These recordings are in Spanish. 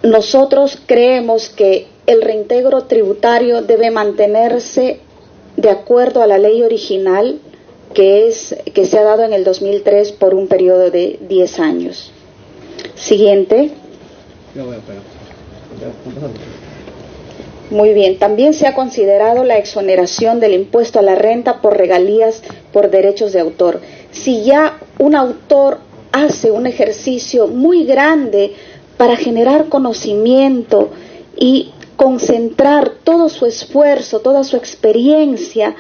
nosotros creemos que el reintegro tributario debe mantenerse de acuerdo a la ley original que se ha dado en el 2003 por un periodo de 10 años. Siguiente. Muy bien, también se ha considerado la exoneración del impuesto a la renta por regalías por derechos de autor. Si ya un autor hace un ejercicio muy grande para generar conocimiento y concentrar todo su esfuerzo, toda su experiencia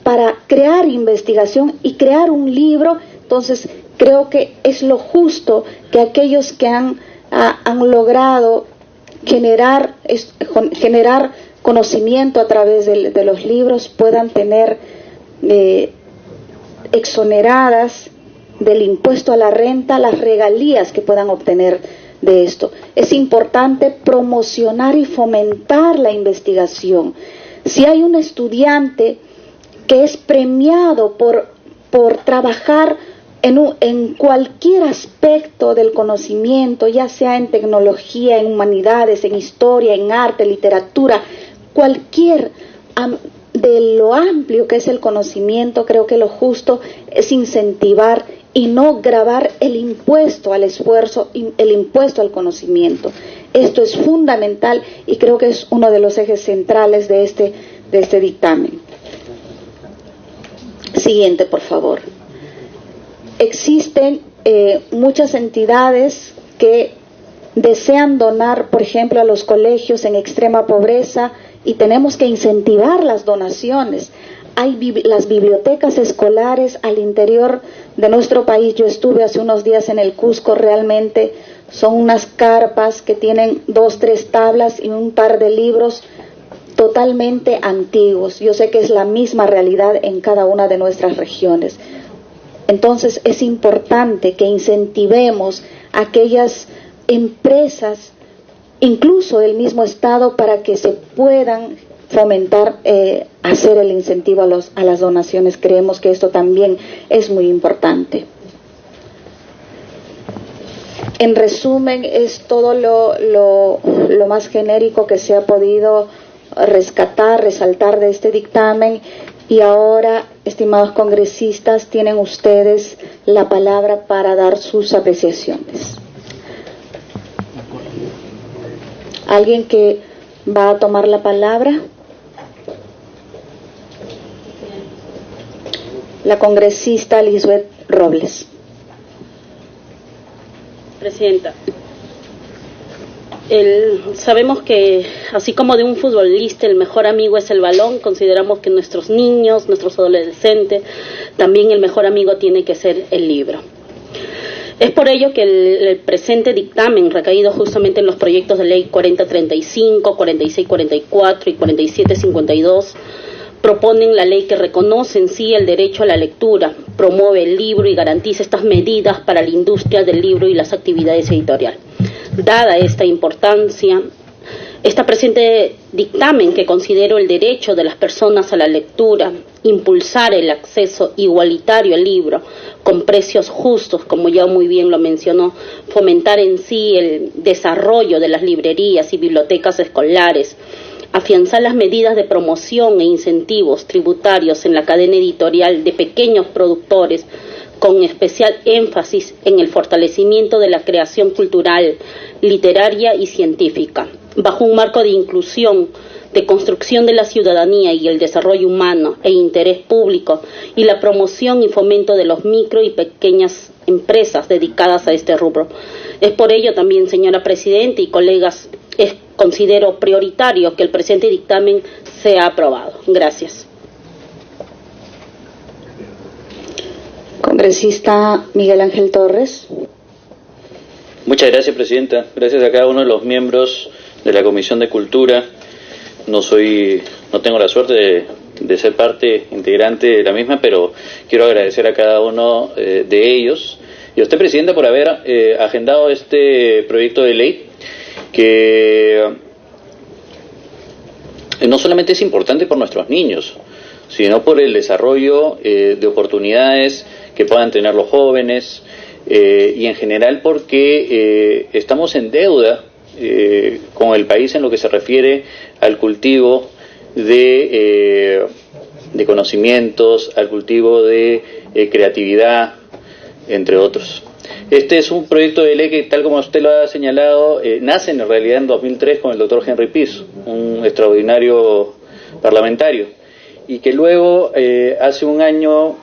para crear investigación y crear un libro, entonces creo que es lo justo que aquellos que han logrado generar conocimiento a través de los libros puedan tener exoneradas del impuesto a la renta las regalías que puedan obtener de esto. Es importante promocionar y fomentar la investigación. Si hay un estudiante que es premiado por trabajar en cualquier aspecto del conocimiento, ya sea en tecnología, en humanidades, en historia, en arte, literatura, cualquier de lo amplio que es el conocimiento, creo que lo justo es incentivar y no gravar el impuesto al esfuerzo, el impuesto al conocimiento. Esto es fundamental y creo que es uno de los ejes centrales de este dictamen. Siguiente, por favor. Existen muchas entidades que desean donar, por ejemplo, a los colegios en extrema pobreza y tenemos que incentivar las donaciones. Hay las bibliotecas escolares al interior de nuestro país. Yo estuve hace unos días en el Cusco, realmente son unas carpas que tienen 2, 3 tablas y un par de libros totalmente antiguos. Yo sé que es la misma realidad en cada una de nuestras regiones. Entonces es importante que incentivemos a aquellas empresas, incluso del mismo Estado, para que se puedan fomentar, hacer el incentivo a las donaciones. Creemos que esto también es muy importante. En resumen, es todo lo más genérico que se ha podido rescatar, resaltar de este dictamen. Y ahora, estimados congresistas, tienen ustedes la palabra para dar sus apreciaciones. ¿Alguien que va a tomar la palabra? La congresista Lisbeth Robles. Presidenta, sabemos que así como de un futbolista el mejor amigo es el balón, consideramos que nuestros niños, nuestros adolescentes, también el mejor amigo tiene que ser el libro. Es por ello que el presente dictamen, recaído justamente en los proyectos de ley 4035, 4644 y 4752, proponen la ley que reconoce en sí el derecho a la lectura, promueve el libro y garantiza estas medidas para la industria del libro y las actividades editoriales. Dada esta importancia, este presente dictamen, que considero el derecho de las personas a la lectura, impulsar el acceso igualitario al libro con precios justos, como ya muy bien lo mencionó, fomentar en sí el desarrollo de las librerías y bibliotecas escolares, afianzar las medidas de promoción e incentivos tributarios en la cadena editorial de pequeños productores, con especial énfasis en el fortalecimiento de la creación cultural, literaria y científica, bajo un marco de inclusión, de construcción de la ciudadanía y el desarrollo humano e interés público, y la promoción y fomento de los micro y pequeñas empresas dedicadas a este rubro. Es por ello también, señora Presidenta y colegas, considero prioritario que el presente dictamen sea aprobado. Gracias. Congresista Miguel Ángel Torres. Muchas gracias, Presidenta. Gracias a cada uno de los miembros de la Comisión de Cultura. No tengo la suerte de ser parte integrante de la misma, pero quiero agradecer a cada uno de ellos y a usted, Presidenta, por haber agendado este proyecto de ley, que no solamente es importante por nuestros niños, sino por el desarrollo de oportunidades que puedan tener los jóvenes, y en general porque estamos en deuda con el país en lo que se refiere al cultivo de conocimientos, al cultivo de creatividad, entre otros. Este es un proyecto de ley que, tal como usted lo ha señalado, nace en realidad en 2003 con el doctor Henry Piz, un extraordinario parlamentario, y que luego, hace un año,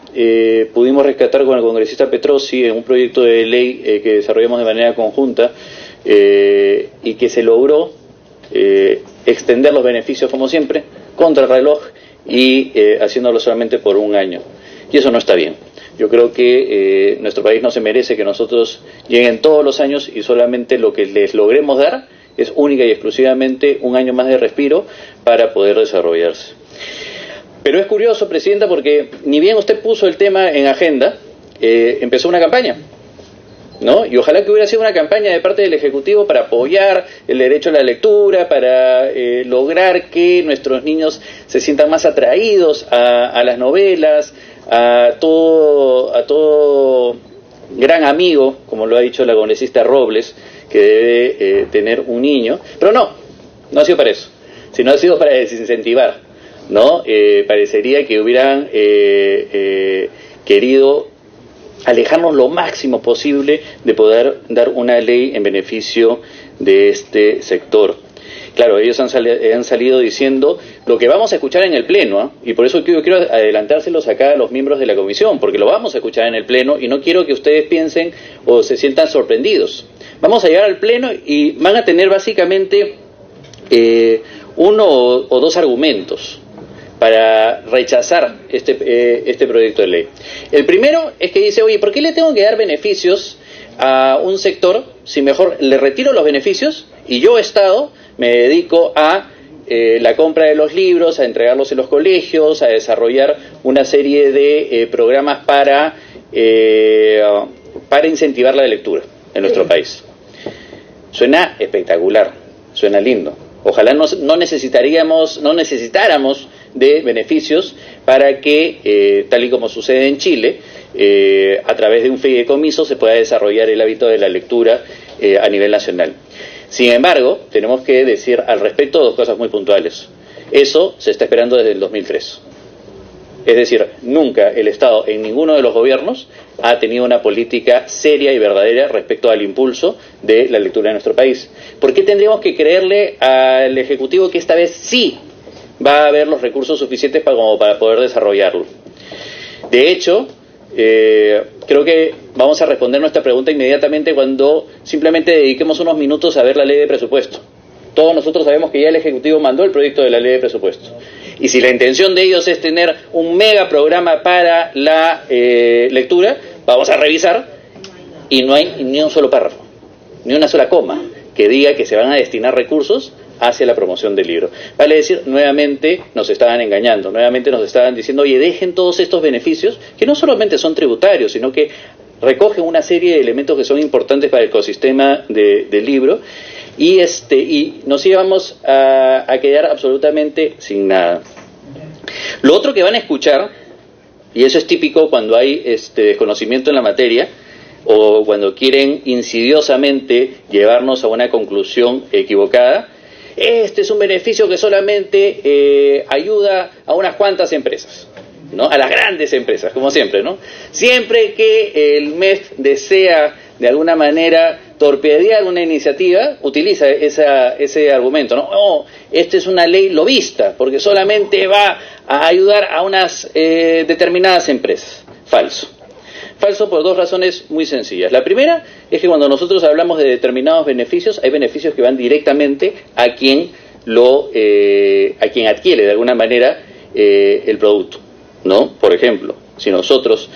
pudimos rescatar con el congresista Petrosi en un proyecto de ley que desarrollamos de manera conjunta, y que se logró extender los beneficios, como siempre, contra el reloj, y haciéndolo solamente por un año. Y eso no está bien. Yo creo que nuestro país no se merece que nosotros lleguen todos los años y solamente lo que les logremos dar es única y exclusivamente un año más de respiro para poder desarrollarse. Pero es curioso, Presidenta, porque ni bien usted puso el tema en agenda, empezó una campaña, ¿no? Y ojalá que hubiera sido una campaña de parte del Ejecutivo para apoyar el derecho a la lectura, para lograr que nuestros niños se sientan más atraídos a las novelas, a todo gran amigo, como lo ha dicho la congresista Robles, que debe tener un niño. Pero no ha sido para eso, sino ha sido para desincentivar, ¿no? Parecería que hubieran querido alejarnos lo máximo posible de poder dar una ley en beneficio de este sector. Claro, ellos han salido diciendo lo que vamos a escuchar en el Pleno, ¿eh? Y por eso quiero adelantárselos acá a los miembros de la Comisión, porque lo vamos a escuchar en el Pleno y no quiero que ustedes piensen o se sientan sorprendidos. Vamos a llegar al Pleno y van a tener básicamente uno o dos argumentos para rechazar este proyecto de ley. El primero es que dice, oye, ¿por qué le tengo que dar beneficios a un sector si mejor le retiro los beneficios y yo, Estado, me dedico a la compra de los libros, a entregarlos en los colegios, a desarrollar una serie de programas para incentivar la lectura en nuestro país? Suena espectacular, suena lindo. Ojalá no necesitáramos de beneficios para que, tal y como sucede en Chile, a través de un fideicomiso se pueda desarrollar el hábito de la lectura a nivel nacional. Sin embargo, tenemos que decir al respecto dos cosas muy puntuales. Eso se está esperando desde el 2003. Es decir, nunca el Estado en ninguno de los gobiernos ha tenido una política seria y verdadera respecto al impulso de la lectura en nuestro país. ¿Por qué tendríamos que creerle al Ejecutivo que esta vez sí va a haber los recursos suficientes para poder desarrollarlo? De hecho, creo que vamos a responder nuestra pregunta inmediatamente cuando simplemente dediquemos unos minutos a ver la ley de presupuesto. Todos nosotros sabemos que ya el Ejecutivo mandó el proyecto de la ley de presupuesto. Y si la intención de ellos es tener un mega programa para la lectura, vamos a revisar y no hay ni un solo párrafo, ni una sola coma que diga que se van a destinar recursos hacia la promoción del libro. Vale decir, nuevamente nos estaban engañando, nuevamente nos estaban diciendo, oye, dejen todos estos beneficios, que no solamente son tributarios, sino que recogen una serie de elementos que son importantes para el ecosistema del libro, y nos íbamos a quedar absolutamente sin nada. Lo otro que van a escuchar, y eso es típico cuando hay desconocimiento en la materia, o cuando quieren insidiosamente llevarnos a una conclusión equivocada, este es un beneficio que solamente ayuda a unas cuantas empresas, ¿no? A las grandes empresas, como siempre, ¿no? Siempre que el MEF desea de alguna manera torpedear una iniciativa, utiliza ese argumento, ¿no? Oh, esta es una ley lobista, porque solamente va a ayudar a unas determinadas empresas. Falso. Falso por dos razones muy sencillas. La primera es que cuando nosotros hablamos de determinados beneficios, hay beneficios que van directamente a quien adquiere de alguna manera el producto, ¿no? Por ejemplo, si nosotros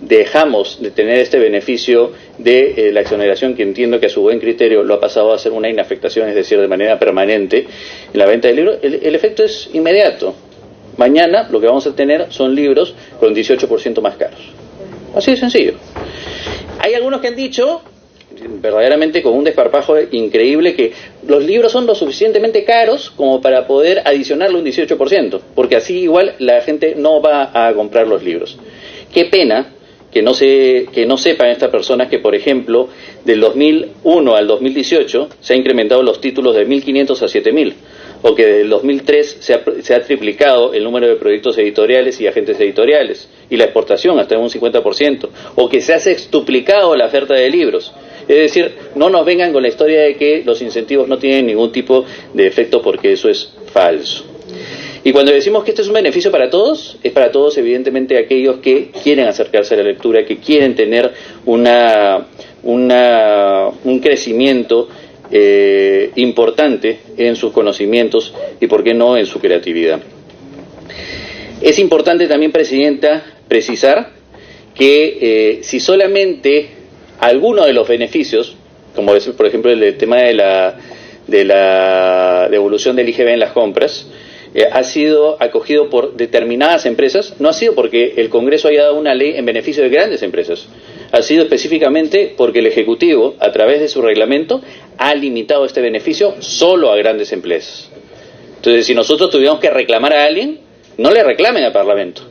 dejamos de tener este beneficio de la exoneración, que entiendo que a su buen criterio lo ha pasado a ser una inafectación, es decir, de manera permanente en la venta de libros, el efecto es inmediato. Mañana lo que vamos a tener son libros con 18% más caros. Así de sencillo. Hay algunos que han dicho, verdaderamente con un desparpajo increíble, que los libros son lo suficientemente caros como para poder adicionarle un 18%, porque así igual la gente no va a comprar los libros. Qué pena que no sepan estas personas que, por ejemplo, del 2001 al 2018 se ha incrementado los títulos de 1.500 a 7.000, o que del 2003 se ha triplicado el número de proyectos editoriales y agentes editoriales, y la exportación hasta en un 50%, o que se ha sextuplicado la oferta de libros. Es decir, no nos vengan con la historia de que los incentivos no tienen ningún tipo de efecto, porque eso es falso. Y cuando decimos que este es un beneficio para todos, es para todos evidentemente aquellos que quieren acercarse a la lectura, que quieren tener un crecimiento importante en sus conocimientos y, por qué no, en su creatividad. Es importante también, Presidenta, precisar que si solamente alguno de los beneficios, como es por ejemplo el tema de la devolución del IGB en las compras, ha sido acogido por determinadas empresas, no ha sido porque el Congreso haya dado una ley en beneficio de grandes empresas, ha sido específicamente porque el Ejecutivo, a través de su reglamento, ha limitado este beneficio solo a grandes empresas. Entonces, si nosotros tuviéramos que reclamar a alguien, no le reclamen al Parlamento.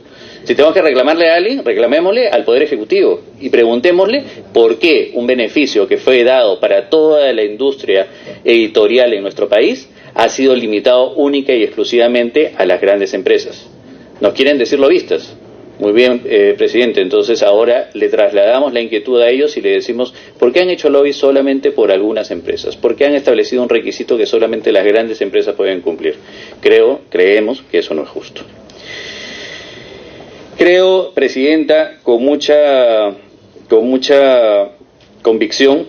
Si tenemos que reclamarle a alguien, reclamémosle al Poder Ejecutivo y preguntémosle por qué un beneficio que fue dado para toda la industria editorial en nuestro país ha sido limitado única y exclusivamente a las grandes empresas. ¿Nos quieren decir lobistas? Muy bien, Presidente, entonces ahora le trasladamos la inquietud a ellos y le decimos ¿por qué han hecho lobby solamente por algunas empresas? ¿Por qué han establecido un requisito que solamente las grandes empresas pueden cumplir? Creemos que eso no es justo. Creo, Presidenta, con mucha convicción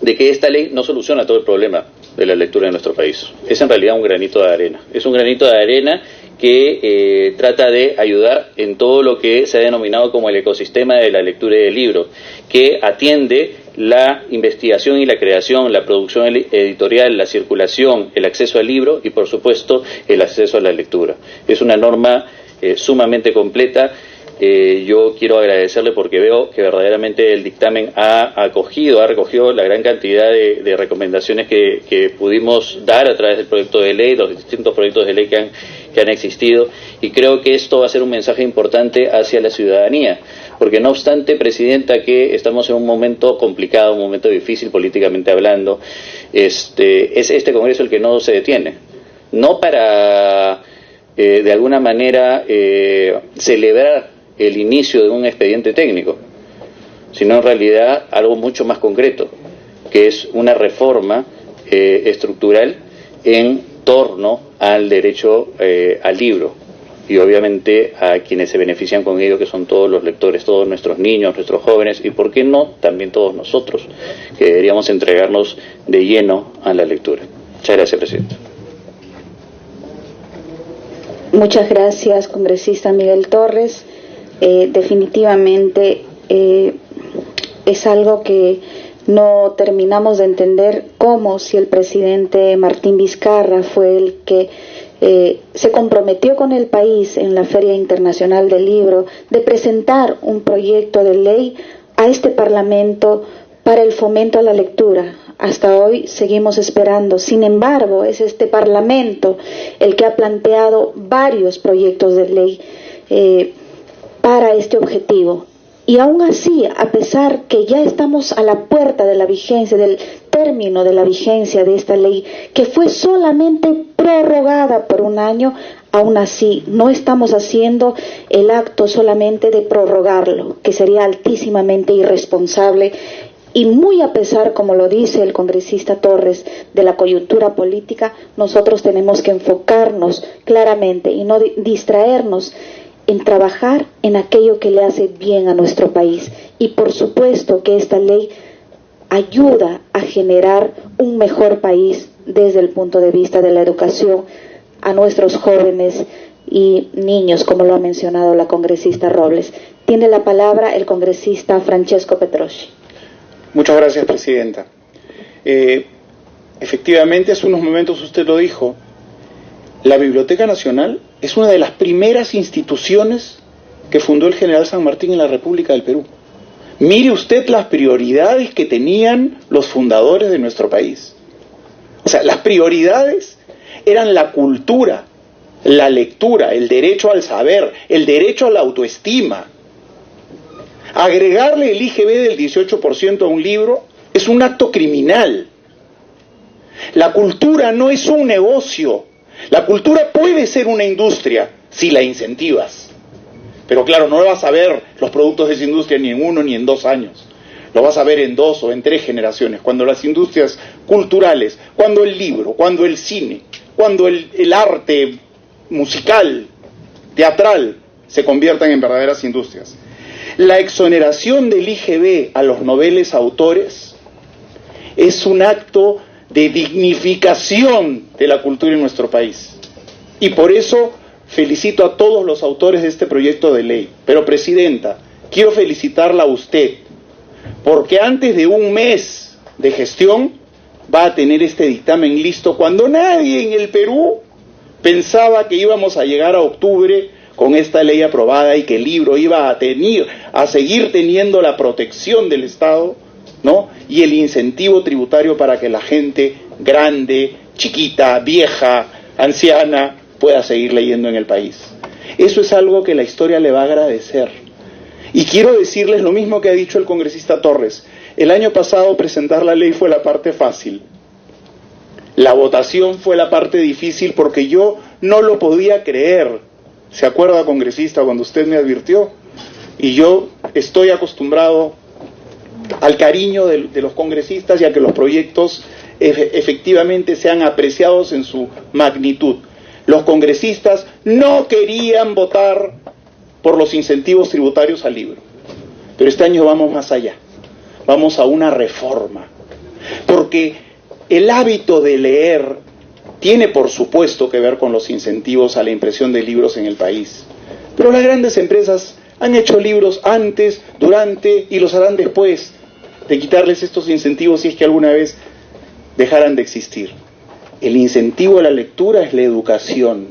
de que esta ley no soluciona todo el problema de la lectura en nuestro país. Es en realidad un granito de arena. Es un granito de arena que trata de ayudar en todo lo que se ha denominado como el ecosistema de la lectura y del libro, que atiende la investigación y la creación, la producción editorial, la circulación, el acceso al libro y, por supuesto, el acceso a la lectura. Es una norma sumamente completa. Yo quiero agradecerle porque veo que verdaderamente el dictamen ha recogido la gran cantidad de recomendaciones que pudimos dar a través del proyecto de ley, los distintos proyectos de ley que han existido, y creo que esto va a ser un mensaje importante hacia la ciudadanía, porque no obstante, Presidenta, que estamos en un momento complicado, un momento difícil políticamente hablando, es este Congreso el que no se detiene, no para de alguna manera celebrar el inicio de un expediente técnico, sino en realidad algo mucho más concreto, que es una reforma estructural en torno al derecho al libro y obviamente a quienes se benefician con ello, que son todos los lectores, todos nuestros niños, nuestros jóvenes y, por qué no, también todos nosotros, que deberíamos entregarnos de lleno a la lectura. Muchas gracias, Presidente. Muchas gracias, congresista Miguel Torres. Definitivamente es algo que no terminamos de entender, como si el presidente Martín Vizcarra fue el que se comprometió con el país en la Feria Internacional del Libro de presentar un proyecto de ley a este Parlamento para el fomento a la lectura. Hasta hoy seguimos esperando. Sin embargo, es este Parlamento el que ha planteado varios proyectos de ley para este objetivo. Y aún así, a pesar que ya estamos a la puerta de la vigencia, del término de la vigencia de esta ley, que fue solamente prorrogada por un año, aún así no estamos haciendo el acto solamente de prorrogarlo, que sería altísimamente irresponsable. Y muy a pesar, como lo dice el congresista Torres, de la coyuntura política, nosotros tenemos que enfocarnos claramente y no distraernos en trabajar en aquello que le hace bien a nuestro país. Y por supuesto que esta ley ayuda a generar un mejor país desde el punto de vista de la educación a nuestros jóvenes y niños, como lo ha mencionado la congresista Robles. Tiene la palabra el congresista Francesco Petroschi. Muchas gracias, Presidenta. Efectivamente, hace unos momentos usted lo dijo, la Biblioteca Nacional es una de las primeras instituciones que fundó el general San Martín en la República del Perú. Mire usted las prioridades que tenían los fundadores de nuestro país. O sea, las prioridades eran la cultura, la lectura, el derecho al saber, el derecho a la autoestima. Agregarle el IGB del 18% a un libro es un acto criminal. La cultura no es un negocio. La cultura puede ser una industria si la incentivas. Pero claro, no vas a ver los productos de esa industria ni en 1 ni en 2 años. Lo vas a ver en 2 o en 3 generaciones, cuando las industrias culturales, cuando el libro, cuando el cine, cuando el arte musical, teatral, se conviertan en verdaderas industrias. La exoneración del IGB a los noveles autores es un acto de dignificación de la cultura en nuestro país. Y por eso felicito a todos los autores de este proyecto de ley. Pero, Presidenta, quiero felicitarla a usted, porque antes de 1 mes de gestión va a tener este dictamen listo, cuando nadie en el Perú pensaba que íbamos a llegar a octubre con esta ley aprobada y que el libro iba a seguir teniendo la protección del Estado, ¿no? Y el incentivo tributario para que la gente grande, chiquita, vieja, anciana pueda seguir leyendo en el país. Eso es algo que la historia le va a agradecer. Y quiero decirles lo mismo que ha dicho el congresista Torres. El año pasado presentar la ley fue la parte fácil. La votación fue la parte difícil porque yo no lo podía creer. ¿Se acuerda, congresista, cuando usted me advirtió? Y yo estoy acostumbrado al cariño de los congresistas y a que los proyectos efectivamente sean apreciados en su magnitud. Los congresistas no querían votar por los incentivos tributarios al libro. Pero este año vamos más allá. Vamos a una reforma. Porque el hábito de leer tiene, por supuesto, que ver con los incentivos a la impresión de libros en el país. Pero las grandes empresas han hecho libros antes, durante y los harán después de quitarles estos incentivos si es que alguna vez dejaran de existir. El incentivo a la lectura es la educación.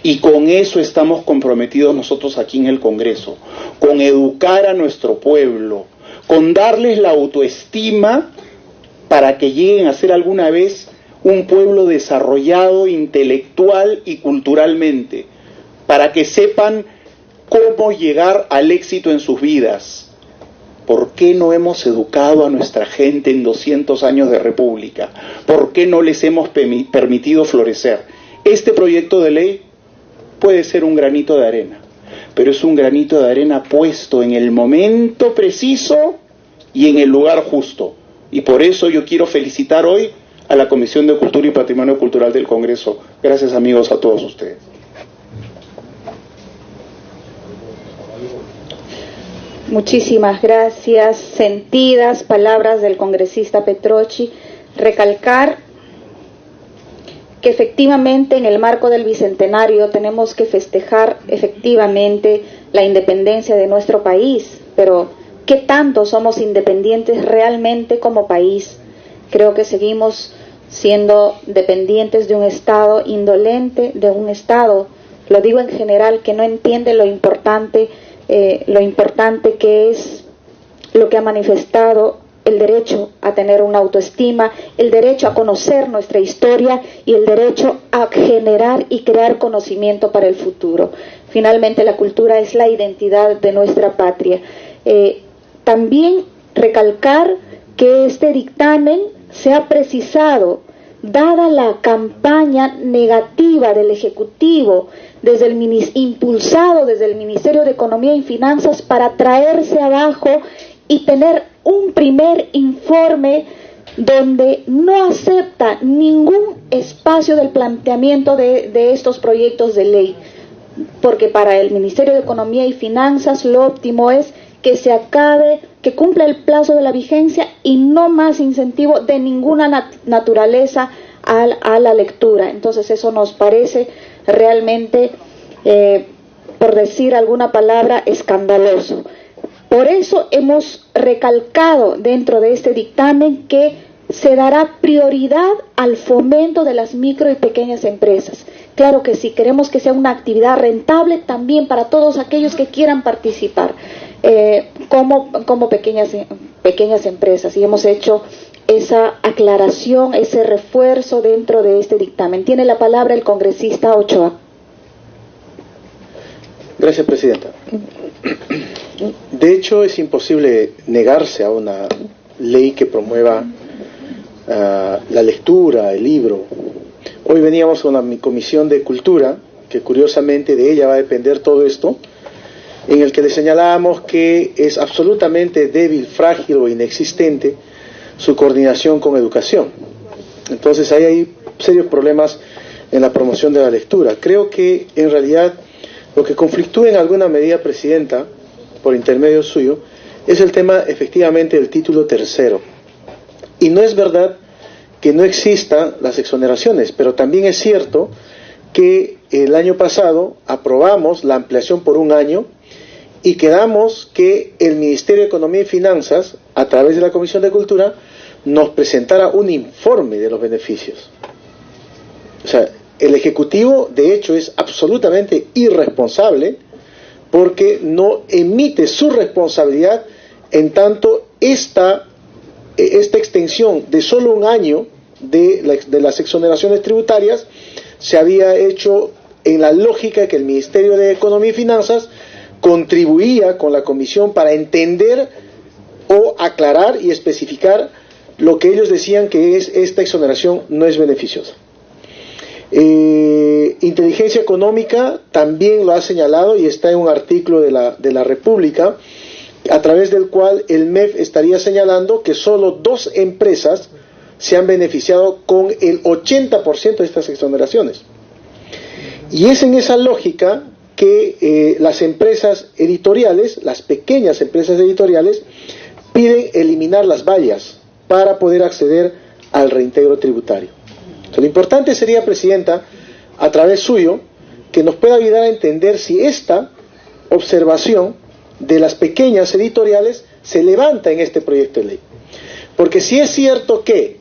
Y con eso estamos comprometidos nosotros aquí en el Congreso, con educar a nuestro pueblo, con darles la autoestima para que lleguen a ser alguna vez un pueblo desarrollado intelectual y culturalmente, para que sepan cómo llegar al éxito en sus vidas. ¿Por qué no hemos educado a nuestra gente en 200 años de república? ¿Por qué no les hemos permitido florecer? Este proyecto de ley puede ser un granito de arena, pero es un granito de arena puesto en el momento preciso y en el lugar justo. Y por eso yo quiero felicitar hoy a la Comisión de Cultura y Patrimonio Cultural del Congreso. Gracias, amigos, a todos ustedes. Muchísimas gracias. Sentidas palabras del congresista Petrochi. Recalcar que efectivamente en el marco del Bicentenario tenemos que festejar efectivamente la independencia de nuestro país, pero ¿qué tanto somos independientes realmente como país? Creo que seguimos siendo dependientes de un Estado indolente, de un Estado, lo digo en general, que no entiende lo importante que es lo que ha manifestado el derecho a tener una autoestima, el derecho a conocer nuestra historia y el derecho a generar y crear conocimiento para el futuro. Finalmente, la cultura es la identidad de nuestra patria. También recalcar que este dictamen se ha precisado, dada la campaña negativa del Ejecutivo, impulsado desde el Ministerio de Economía y Finanzas para traerse abajo y tener un primer informe donde no acepta ningún espacio del planteamiento de estos proyectos de ley, porque para el Ministerio de Economía y Finanzas lo óptimo es que se acabe, que cumpla el plazo de la vigencia y no más incentivo de ninguna naturaleza a la lectura. Entonces eso nos parece realmente, por decir alguna palabra, escandaloso. Por eso hemos recalcado dentro de este dictamen que se dará prioridad al fomento de las micro y pequeñas empresas. Claro que sí, queremos que sea una actividad rentable también para todos aquellos que quieran participar como pequeñas empresas, y hemos hecho esa aclaración, ese refuerzo dentro de este dictamen. Tiene la palabra el congresista Ochoa. Gracias, Presidenta. De hecho, es imposible negarse a una ley que promueva la lectura, el libro. Hoy veníamos con la Comisión de Cultura, que curiosamente de ella va a depender todo esto, en el que le señalábamos que es absolutamente débil, frágil o inexistente su coordinación con educación. Entonces ahí hay serios problemas en la promoción de la lectura. Creo que en realidad lo que conflictúa en alguna medida, Presidenta, por intermedio suyo, es el tema efectivamente del título tercero. Y no es verdad que no existan las exoneraciones, pero también es cierto que el año pasado aprobamos la ampliación por un año y quedamos que el Ministerio de Economía y Finanzas, a través de la Comisión de Cultura, nos presentara un informe de los beneficios. O sea, el Ejecutivo, de hecho, es absolutamente irresponsable porque no emite su responsabilidad en tanto esta extensión de solo un año de las exoneraciones tributarias se había hecho en la lógica que el Ministerio de Economía y Finanzas contribuía con la Comisión para entender o aclarar y especificar lo que ellos decían que es esta exoneración no es beneficiosa. Inteligencia Económica también lo ha señalado y está en un artículo de la República, a través del cual el MEF estaría señalando que solo 2 empresas se han beneficiado con el 80% de estas exoneraciones. Y es en esa lógica que las empresas editoriales, las pequeñas empresas editoriales, piden eliminar las vallas para poder acceder al reintegro tributario. Entonces, lo importante sería, Presidenta, a través suyo, que nos pueda ayudar a entender si esta observación de las pequeñas editoriales se levanta en este proyecto de ley. Porque si es cierto que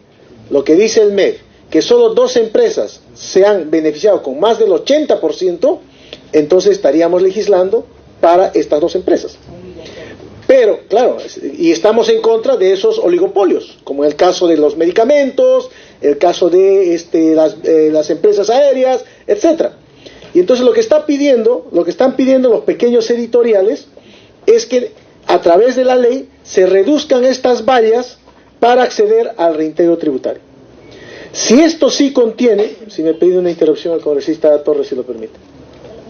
lo que dice el MEF, que solo 2 empresas se han beneficiado con más del 80%, entonces estaríamos legislando para estas 2 empresas. Pero, claro, y estamos en contra de esos oligopolios, como el caso de los medicamentos, el caso de las empresas aéreas, etcétera. Y entonces lo que están pidiendo los pequeños editoriales es que a través de la ley se reduzcan estas vallas para acceder al reintegro tributario. Si esto sí contiene, si me pide una interrupción al congresista Torres, si lo permite.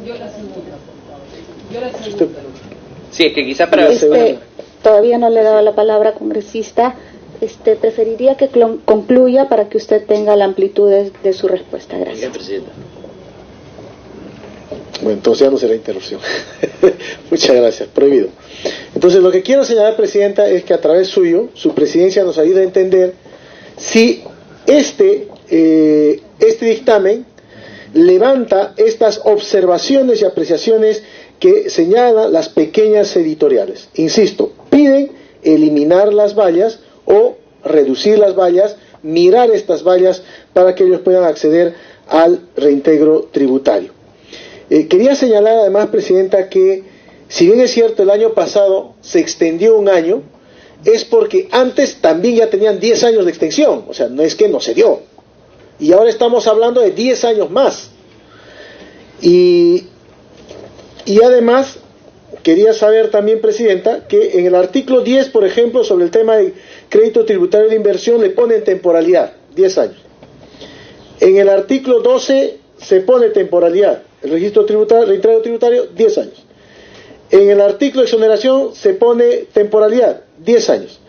Yo la segunda. Usted, sí, es que quizás para... Todavía no le he dado la palabra, congresista. Preferiría que concluya para que usted tenga la amplitud de su respuesta. Gracias. Presidenta. Bueno, entonces ya no será interrupción. Muchas gracias, prohibido. Entonces lo que quiero señalar, Presidenta, es que a través suyo, su presidencia nos ayuda a entender si este dictamen levanta estas observaciones y apreciaciones que señalan las pequeñas editoriales. Insisto, piden eliminar las vallas o reducir las vallas, mirar estas vallas para que ellos puedan acceder al reintegro tributario. Quería señalar además, Presidenta, que si bien es cierto el año pasado se extendió un año, es porque antes también ya tenían 10 años de extensión, o sea, no es que no se dio. Y ahora estamos hablando de 10 años más. Y además, quería saber también, Presidenta, que en el artículo 10, por ejemplo, sobre el tema de crédito tributario de inversión, le ponen temporalidad, 10 años. En el artículo 12 se pone temporalidad, el registro tributario, reintegro tributario, 10 años. En el artículo de exoneración se pone temporalidad, 10 años.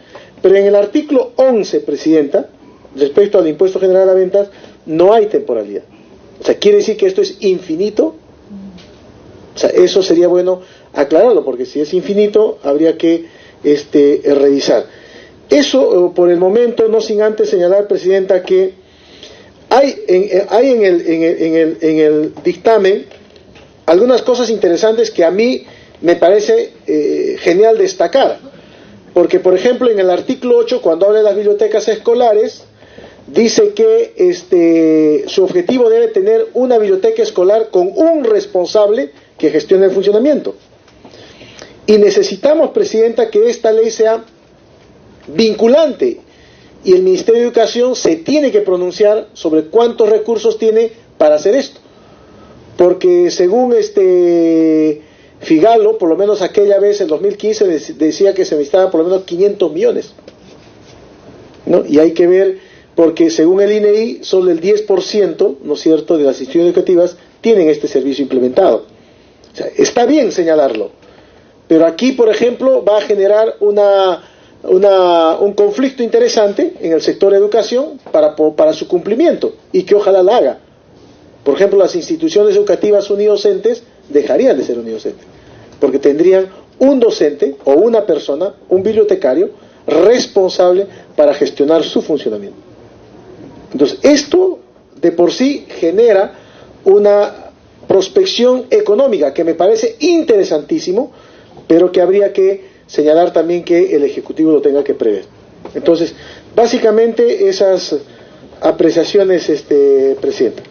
Pero en el artículo 11, Presidenta, respecto al impuesto general a ventas, no hay temporalidad. O sea, quiere decir que esto es infinito. O sea, eso sería bueno aclararlo, porque si es infinito, habría que revisar. Eso, por el momento, no sin antes señalar, Presidenta, que hay en el dictamen algunas cosas interesantes que a mí me parece genial destacar. Porque, por ejemplo, en el artículo 8, cuando habla de las bibliotecas escolares, dice que su objetivo debe tener una biblioteca escolar con un responsable que gestione el funcionamiento. Y necesitamos, Presidenta, que esta ley sea vinculante y el Ministerio de Educación se tiene que pronunciar sobre cuántos recursos tiene para hacer esto. Porque según Figalo, por lo menos aquella vez en 2015, decía que se necesitaban por lo menos 500 millones, ¿no? Y hay que ver, porque según el INEI, solo el 10%, ¿no es cierto?, de las instituciones educativas tienen este servicio implementado. O sea, está bien señalarlo, pero aquí, por ejemplo, va a generar un conflicto interesante en el sector de educación para su cumplimiento, y que ojalá la haga. Por ejemplo, las instituciones educativas unidocentes dejarían de ser unidocentes, porque tendrían un docente o una persona, un bibliotecario, responsable para gestionar su funcionamiento. Entonces, esto de por sí genera una prospección económica que me parece interesantísimo, pero que habría que señalar también que el Ejecutivo lo tenga que prever. Entonces, básicamente esas apreciaciones, Presidenta.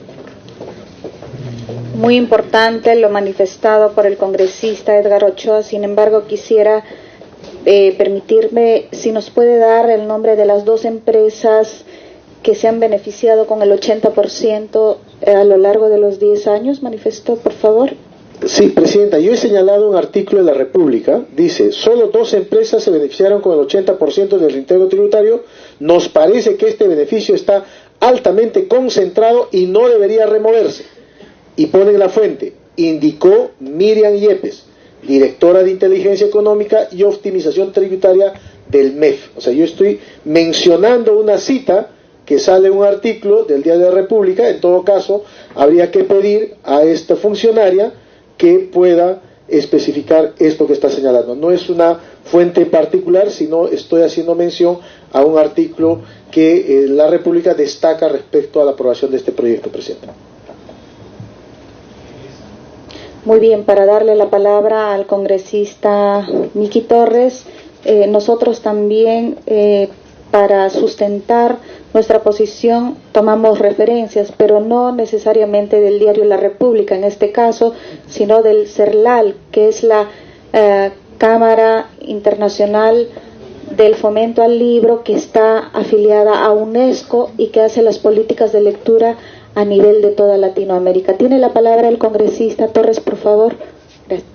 Muy importante lo manifestado por el congresista Edgar Ochoa. Sin embargo, quisiera permitirme, si nos puede dar el nombre de las dos empresas que se han beneficiado con el 80% a lo largo de los 10 años, manifestó, por favor. Sí, Presidenta, yo he señalado un artículo de la República, dice, solo 2 empresas se beneficiaron con el 80% del reintegro tributario. Nos parece que este beneficio está altamente concentrado y no debería removerse. Y ponen la fuente, indicó Miriam Yepes, directora de Inteligencia Económica y Optimización Tributaria del MEF. O sea, yo estoy mencionando una cita que sale en un artículo del Diario de la República. En todo caso, habría que pedir a esta funcionaria que pueda especificar esto que está señalando. No es una fuente particular, sino estoy haciendo mención a un artículo que la República destaca respecto a la aprobación de este proyecto, Presidente. Muy bien, para darle la palabra al congresista Miki Torres, nosotros también, para sustentar nuestra posición, tomamos referencias, pero no necesariamente del diario La República en este caso, sino del CERLAL, que es la Cámara Internacional del Fomento al Libro, que está afiliada a UNESCO y que hace las políticas de lectura a nivel de toda Latinoamérica. Tiene la palabra el congresista Torres, por favor. Gracias.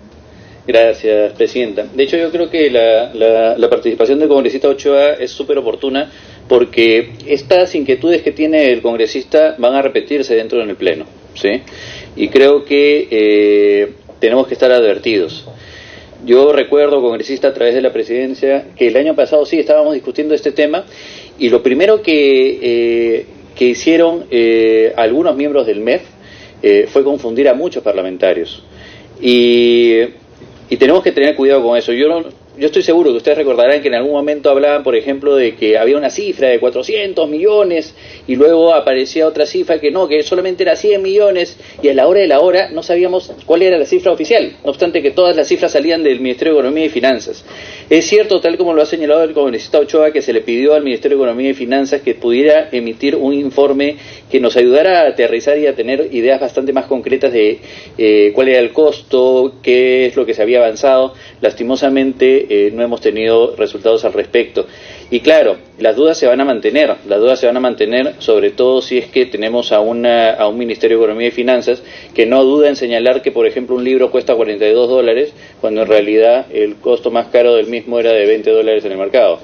Gracias, Presidenta. De hecho, yo creo que la participación del congresista Ochoa es súper oportuna, porque estas inquietudes que tiene el congresista van a repetirse dentro del Pleno, ¿sí? Y creo que tenemos que estar advertidos. Yo recuerdo, congresista, a través de la presidencia, que el año pasado sí estábamos discutiendo este tema, y lo primero que hicieron algunos miembros del MEF fue confundir a muchos parlamentarios. Y tenemos que tener cuidado con eso. Yo estoy seguro que ustedes recordarán que en algún momento hablaban, por ejemplo, de que había una cifra de 400 millones y luego aparecía otra cifra que no, que solamente era 100 millones, y a la hora de la hora no sabíamos cuál era la cifra oficial, no obstante que todas las cifras salían del Ministerio de Economía y Finanzas. Es cierto, tal como lo ha señalado el congresista Ochoa, que se le pidió al Ministerio de Economía y Finanzas que pudiera emitir un informe que nos ayudara a aterrizar y a tener ideas bastante más concretas de cuál era el costo, qué es lo que se había avanzado. Lastimosamente no hemos tenido resultados al respecto. Y claro, las dudas se van a mantener, sobre todo si es que tenemos a un Ministerio de Economía y Finanzas que no duda en señalar que, por ejemplo, un libro cuesta $42, cuando en realidad el costo más caro del mismo era de $20 en el mercado.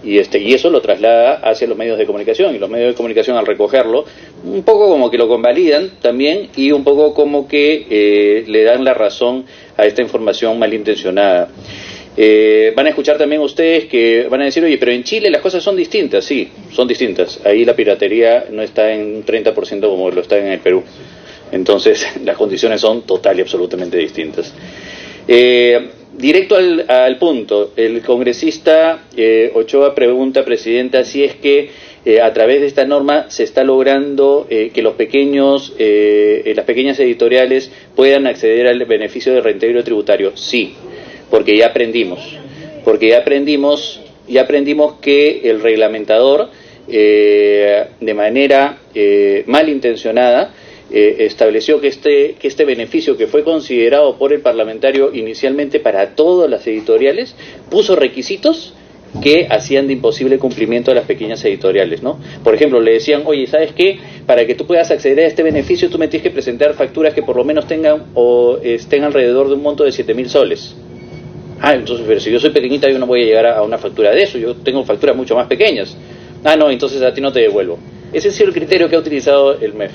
Y eso lo traslada hacia los medios de comunicación, y los medios de comunicación, al recogerlo, un poco como que lo convalidan también, y un poco como que le dan la razón a esta información malintencionada. Van a escuchar también ustedes que van a decir, oye, pero en Chile las cosas son distintas. Sí, son distintas. Ahí la piratería no está en un 30% como lo está en el Perú. Entonces las condiciones son total y absolutamente distintas. Directo al punto, el congresista Ochoa pregunta, Presidenta, si es que a través de esta norma se está logrando que las pequeñas editoriales puedan acceder al beneficio de reintegro tributario. Sí, porque ya aprendimos que el reglamentador, de manera malintencionada, estableció que este beneficio, que fue considerado por el parlamentario inicialmente para todas las editoriales, puso requisitos que hacían de imposible cumplimiento a las pequeñas editoriales, ¿no? Por ejemplo, le decían, oye, ¿sabes qué? Para que tú puedas acceder a este beneficio, tú me tienes que presentar facturas que por lo menos tengan o estén alrededor de un monto de 7.000 soles. Ah, entonces, pero si yo soy pequeñita, yo no voy a llegar a una factura de eso, yo tengo facturas mucho más pequeñas. Ah, no, entonces a ti no te devuelvo. Ese ha sido el criterio que ha utilizado el MEF.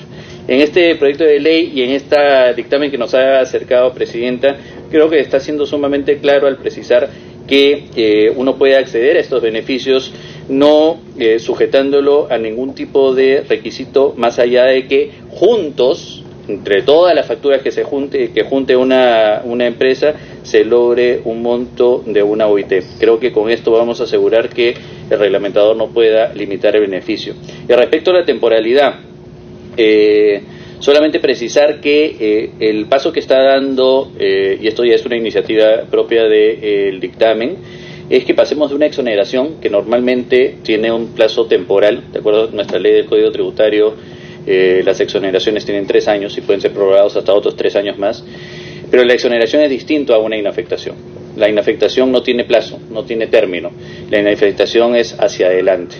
En este proyecto de ley y en este dictamen que nos ha acercado, Presidenta, creo que está siendo sumamente claro al precisar que uno puede acceder a estos beneficios no sujetándolo a ningún tipo de requisito más allá de que juntos, entre todas las facturas que junte una empresa, se logre un monto de una OIT. Creo que con esto vamos a asegurar que el reglamentador no pueda limitar el beneficio. Y respecto a la temporalidad, solamente precisar que el paso que está dando, y esto ya es una iniciativa propia del dictamen, es que pasemos de una exoneración que normalmente tiene un plazo temporal, de acuerdo a nuestra ley del Código Tributario. Las exoneraciones tienen 3 años y pueden ser prorrogados hasta otros 3 años más, pero la exoneración es distinto a una inafectación. La inafectación no tiene plazo, no tiene término, la inafectación es hacia adelante.